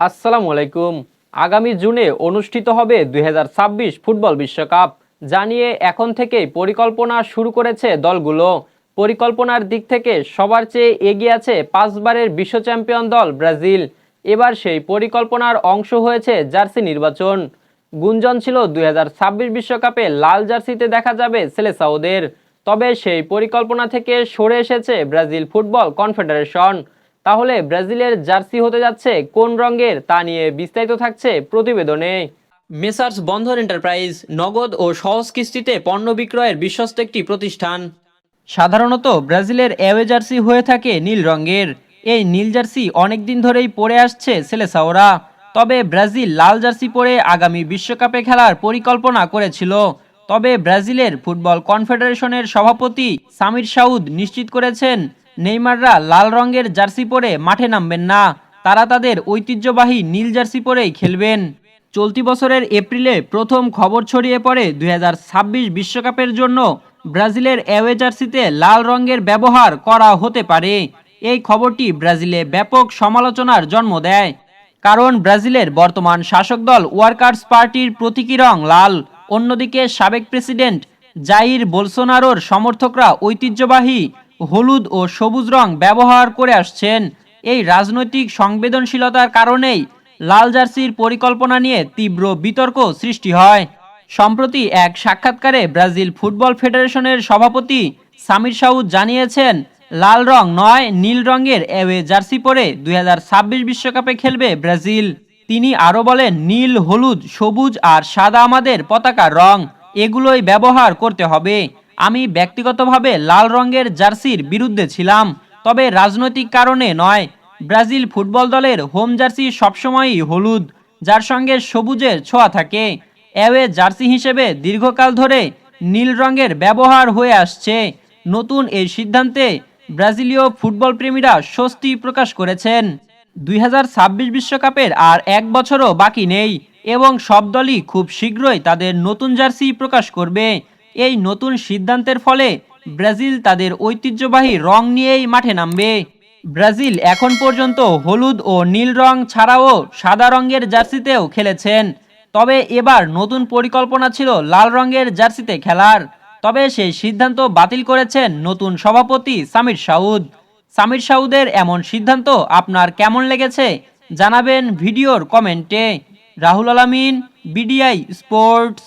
আসসালামু আলাইকুম। আগামী জুনে অনুষ্ঠিত হবে ২০২৬ ফুটবল বিশ্বকাপ। জানিয়ে এখন থেকেই পরিকল্পনা শুরু করেছে দলগুলো। পরিকল্পনার দিক থেকে সবার চেয়ে এগিয়ে আছে ৫ বারের বিশ্ব চ্যাম্পিয়ন দল ব্রাজিল। এবার সেই পরিকল্পনার অংশ হয়েছে জার্সি নির্বাচন। গুঞ্জন ছিল ২০২৬ বিশ্বকাপে লাল জার্সিতে দেখা যাবে সেলেসাওদের। তবে সেই পরিকল্পনা থেকে সরে এসেছে ব্রাজিল ফুটবল কনফেডারেশন। তাহলে ব্রাজিলের জার্সি হতে যাচ্ছে কোন রঙের তা নিয়ে বিস্তারিত থাকছে প্রতিবেদনে। মেসার্স বন্ধন এন্টারপ্রাইজ নগদ ও সহজ কিস্তিতে পণ্য বিক্রয়ের বিশ্বস্ত একটি প্রতিষ্ঠান। সাধারণত ব্রাজিলের অ্যাওয়ে জার্সি হয়ে থাকে নীল রঙের। এই নীল জার্সি অনেকদিন ধরেই পরে আসছে সেলেসাওরা। তবে ব্রাজিল লাল জার্সি পরে আগামী বিশ্বকাপে খেলার পরিকল্পনা করেছিল। তবে ব্রাজিলের ফুটবল কনফেডারেশনের সভাপতি সামির সাউদ নিশ্চিত করেছেন নেইমাররা লাল রঙের জার্সি পরে মাঠে নামবেন না। তারা তাদের ঐতিহ্যবাহী নীল জার্সি পরেই খেলবেন। চলতি বছরের এপ্রিলে প্রথম খবর ছড়িয়ে পড়ে ২০২৬ বিশ্বকাপের জন্য ব্রাজিলের অ্যাওয়ে জার্সিতে লাল রঙের ব্যবহার করা হতে পারে। এই খবরটি ব্রাজিলে ব্যাপক সমালোচনার জন্ম দেয়। কারণ ব্রাজিলের বর্তমান শাসক দল ওয়ার্কার্স পার্টির প্রতীকী রং লাল। অন্যদিকে সাবেক প্রেসিডেন্ট জাইর বোলসোনারোর সমর্থকরা ঐতিহ্যবাহী হলুদ ও সবুজ রং ব্যবহার করে আসছেন। এই রাজনৈতিক সংবেদনশীলতার কারণেই লাল জার্সির পরিকল্পনা নিয়ে তীব্র বিতর্ক সৃষ্টি হয়। সম্প্রতি এক সাক্ষাৎকারে ব্রাজিল ফুটবল ফেডারেশনের সভাপতি সামির সাউদ জানিয়েছেন, লাল রং নয় নীল রঙের অ্যাওয়ে জার্সি পরে ২০২৬ বিশ্বকাপে খেলবে ব্রাজিল। তিনি আরও বলেন, নীল, হলুদ, সবুজ আর সাদা আমাদের পতাকার রং, এগুলোই ব্যবহার করতে হবে। আমি ব্যক্তিগতভাবে লাল রঙের জার্সির বিরুদ্ধে ছিলাম, তবে রাজনৈতিক কারণে নয়। ব্রাজিল ফুটবল দলের হোম জার্সি সবসময়ই হলুদ, যার সঙ্গে সবুজের ছোঁয়া থাকে। অ্যাওয়ে জার্সি হিসেবে দীর্ঘকাল ধরে নীল রঙের ব্যবহার হয়ে আসছে। নতুন এই সিদ্ধান্তে ব্রাজিলীয় ফুটবল প্রেমীরা স্বস্তি প্রকাশ করেছেন। ২০২৬ বিশ্বকাপের আর এক বছরও বাকি নেই এবং সব দলই খুব শীঘ্রই তাদের নতুন জার্সি প্রকাশ করবে। এই নতুন সিদ্ধান্তের ফলে ব্রাজিল তাদের ঐতিহ্যবাহী রং নিয়েই মাঠে নামবে। ব্রাজিল এখন পর্যন্ত হলুদ ও নীল রং ছাড়াও সাদা রঙের জার্সিতেও খেলেছেন। তবে এবার নতুন পরিকল্পনা ছিল লাল রঙের জার্সিতে খেলার। তবে সেই সিদ্ধান্ত বাতিল করেছেন নতুন সভাপতি সামির সাউদ। সামির সাউদের এমন সিদ্ধান্ত আপনার কেমন লেগেছে জানাবেন ভিডিওর কমেন্টে। রাহুল আলামিন, বিডিআই স্পোর্টস।